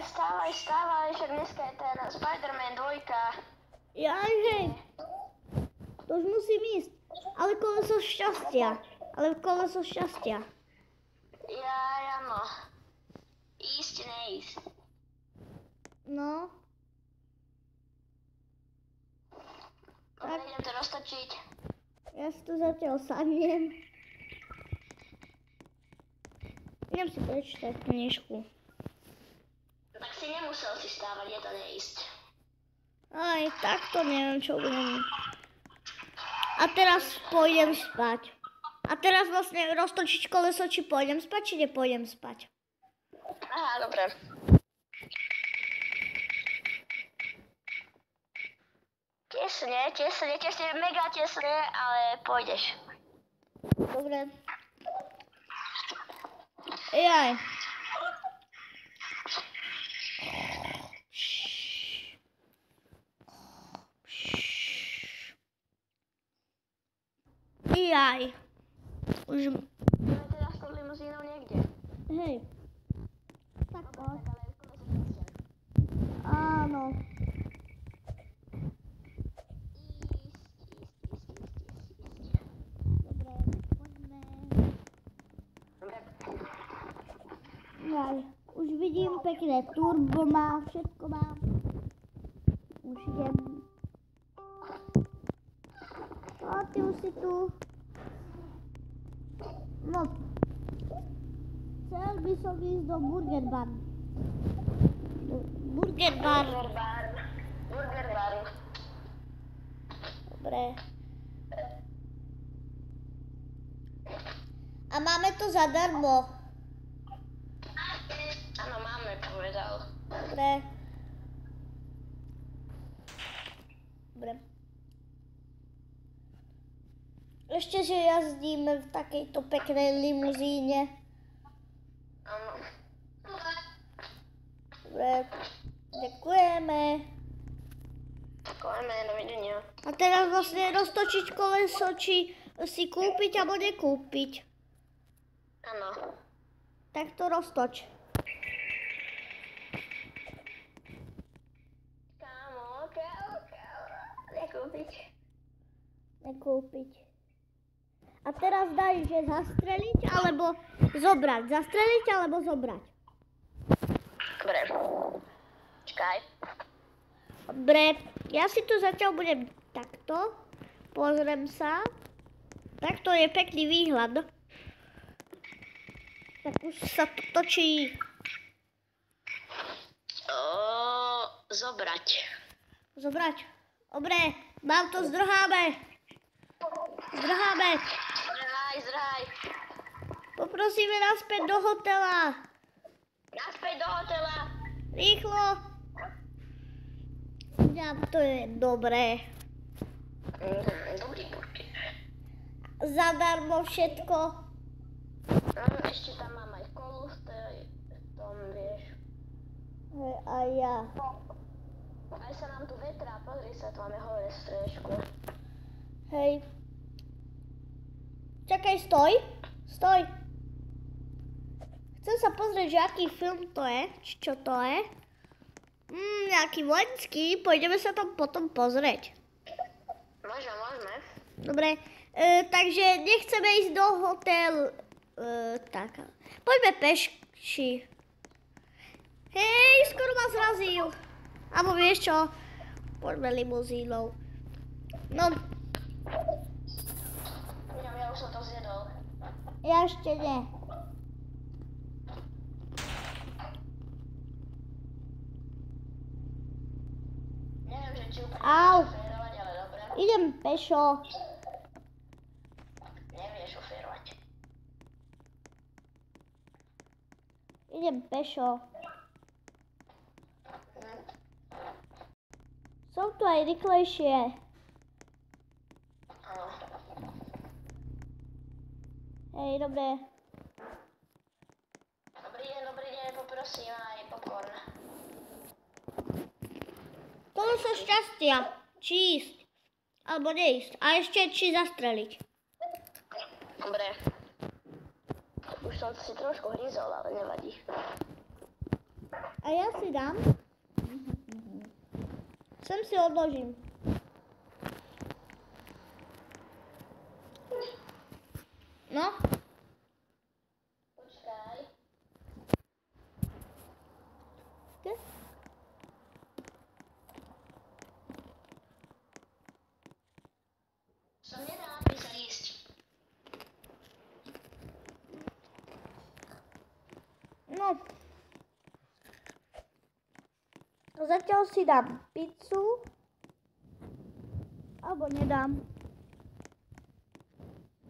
Stávaj, však dneska je ten Spider-Man 2. Jaj, hej. To už musím ísť. Ale koleso šťastia. Jaj, áno. Ísť, neísť. No. Tak. Idem to roztočiť. Ja si tu zatiaľ sadnem. Idem si prečítať knižku. Tak si nemusel si stávať, je to neísť. Aj, takto neviem, čo budem. A teraz pôjdem spať. A teraz vlastne roztočiť koleso, či pôjdem spať, či nepôjdem spať. Aha, dobre. Tesne, mega tesne, ale pôjdeš. Dobre. Jaj. Jaj. Už... Ale teda s tou limuzínou niekde. Hej. Tak poď. Áno. Dobre, poďme. Jaj. Už vidím pekné turbo má, všetko mám. Už idem. A ty už si tu. No. Chcel by som ísť do Burger Bar. Burger Bar. Dobre. A máme to zadarmo. Áno, máme, povedal. Dobre. Dobre. Ešte, že jazdíme v takejto peknej limuzíne. Áno. Dobre. Ďakujeme. Ďakujeme, dovidenia. A teraz vlastne roztočiť koleso, či si kúpiť alebo nekúpiť. Áno. Tak to roztoč. Kámo. Nekúpiť. A teraz daj, že zastreliť alebo zobrať. Zastreliť alebo zobrať. Dobre. Čakaj. Dobre, ja si tu zatiaľ budem takto. Pozriem sa. Takto je pekný výhľad. Tak už sa to točí. Zobrať. Zobrať. Dobre, mám to, zdrháme. Zdraj. Poprosíme naspäť do hotela. Rýchlo. Ja, to je dobré. Dobrý burger. Zadarmo všetko. Ešte tam mám aj kolu v tom, vieš. Hej, a ja. Aj sa nám tu vetrá, pozri sa, tu máme hore strešku. Hej. Čakaj, stoj. Chcem sa pozrieť, že aký film to je, či čo to je. Nejaký vojenský, pôjdeme sa tam potom pozrieť. Môžeme. Dobre, takže nechceme ísť do hotelu. Tak, poďme pešky. Hej, skoro ma zrazil. Abo vieš čo, poďme limuzínou. No. Ja už som to zjedol. Ja ešte nie. Neviem, že či úplne Au. šoférovať, ale dobre. Idem pešo. Nevie šoférovať. Idem pešo. Som tu aj rýchlejšie. Áno. Hej, dobre. Dobrý deň, poprosím aj popcorn. Koleso šťastia. Či ísť, alebo neísť. A ešte či zastreliť. Dobre. Už som si trošku hryzol, ale nevadí. A ja si dám. Sem si odložím. No. Počkaj. Kde? Som nedala by sa ísť. No. Zatiaľ si dám pizzu. Alebo nedám.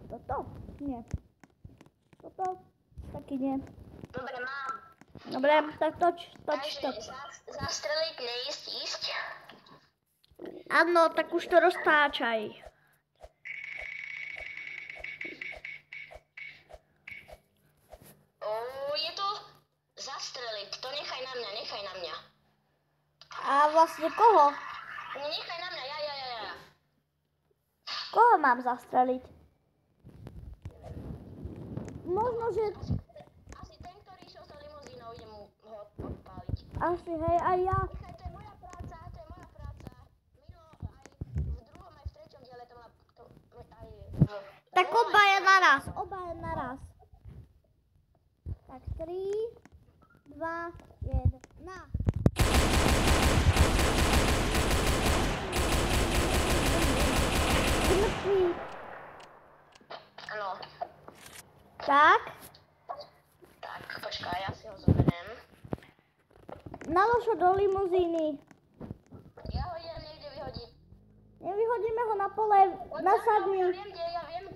Toto? Nie. Toto? Taky nie. Dobre, mám. Dobre, tak toč. Takže zastreliť, neísť, ísť. Áno, tak už to roztáčaj. Je to zastreliť. To nechaj na mňa. A vlastne koho? Nechaj na mňa, ja. Koho mám zastreliť? Možno, že... Asi ten, ktorý išiel sa limuzínou, idem mu ho odpáliť. Asi, hej, aj ja. Nechaj, to je moja práca. Milo, aj v druhom, aj v treťom diele to má... Tak obaja naraz. Tak 3, 2, 1, na. Mŕtvý. Áno. Tak. Tak, počkaj, ja si ho zoberiem. Nalož ho do limuzíny. Ja ho idem niekde vyhodiť. Nevyhodíme ho na pole, nasadni. Ja viem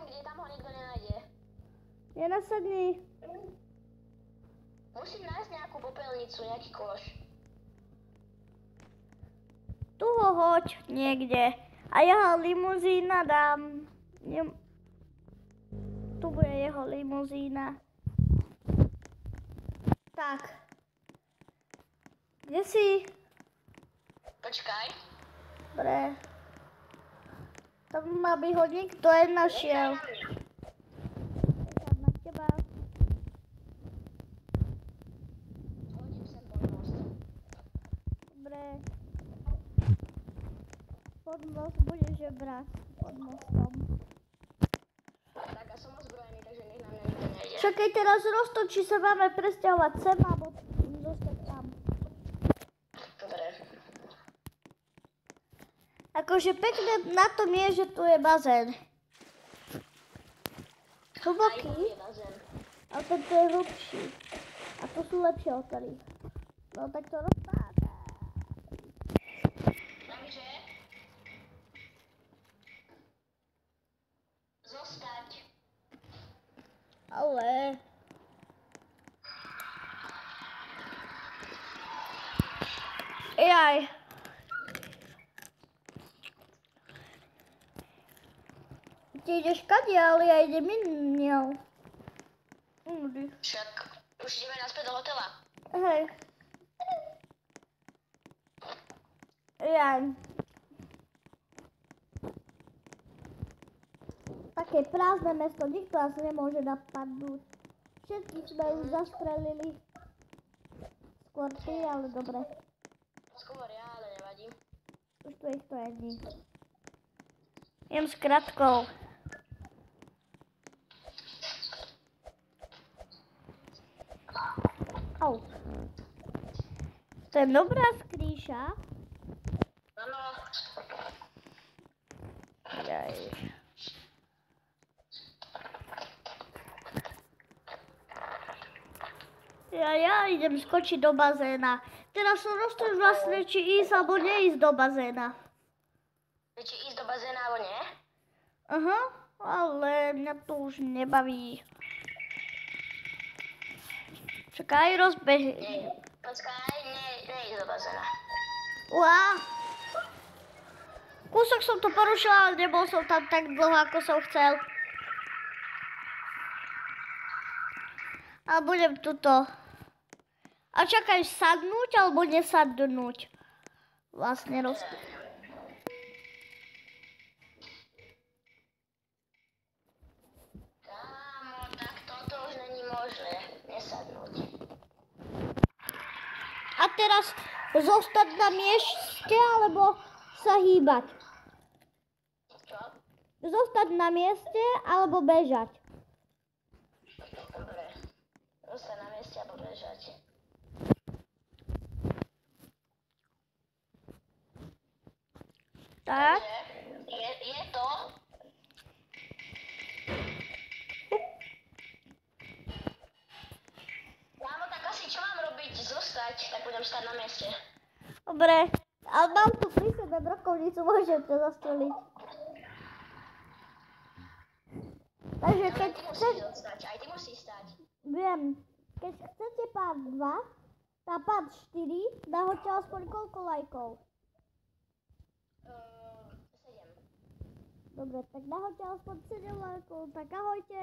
kde, tam ho nikto nenájde. Nenasadni. Musím nájsť nejakú popelnicu, nejaký koš. Tu ho hoď niekde. A jeho limuzína dám. Tu bude jeho limuzína. Tak. Kde si? Počkaj. Dobre. Tam aby ho nikto nenašiel. Nechám na teba. Hodím sem pod most. Dobre. Pod most budeš žebrať. Pod mostom. Tak a som ozbrojený, takže nech na mňa nikto nejde. Čakaj, teraz roztočí sa máme presťahovať sem, alebo zostať tam. Dobre. Akože pekné na tom je, že tu je bazén. Hlboký, Aj je bazén. a tento je hlbší. A to sú lepšie hotely. No tak to rozpáda. Takže... Zostať. Ale... Jaj. Ty ideš kade, ale ja idem inou. Však už ideme naspäť do hotela. Hej. Jaj. Také prázdne mesto, nikto nás nemôže napadnúť. Všetky sme už zastrelili. Skôr ty, ale dobre. Skôr ja, ale nevadí. Už tu ich to jedni. Jem s kratkou. Au. To je dobrá skrýša. Áno. Jaj. Ja idem skočiť do bazéna. Teraz som roztrž vlastne, či ísť alebo neísť do bazéna. Či ísť do bazéna, alebo nie? Aha, ale mňa to už nebaví. Čakaj, rozbeh. Počkaj, neísť do bazéna. Uá. Kúsok som to porušila, ale nebol som tam tak dlho, ako som chcel. A budem tuto. A čakaj, sadnúť alebo nesadnúť? Vlastne Kámo, tak toto už není možné. Nesadnúť. teraz zostať na mieste, alebo sa hýbať? Čo? Zostať na mieste, alebo bežať? Dobre. Zostať na mieste a bežať. Tak. Je to? Kámo, tak asi čo mám robiť? Zostať, tak budem stať na mieste. Dobre, ale mám tu pri sebe brokovnicu, môžem to zastreliť. Takže Ale keď ty musíš chcete, zostať, aj ty musíš stať. viem, keď chcete part 2, tá part 4, dáte aspoň koľko lajkov? 7. Dobre, tak dáte aspoň 7 lajkov, tak ahojte.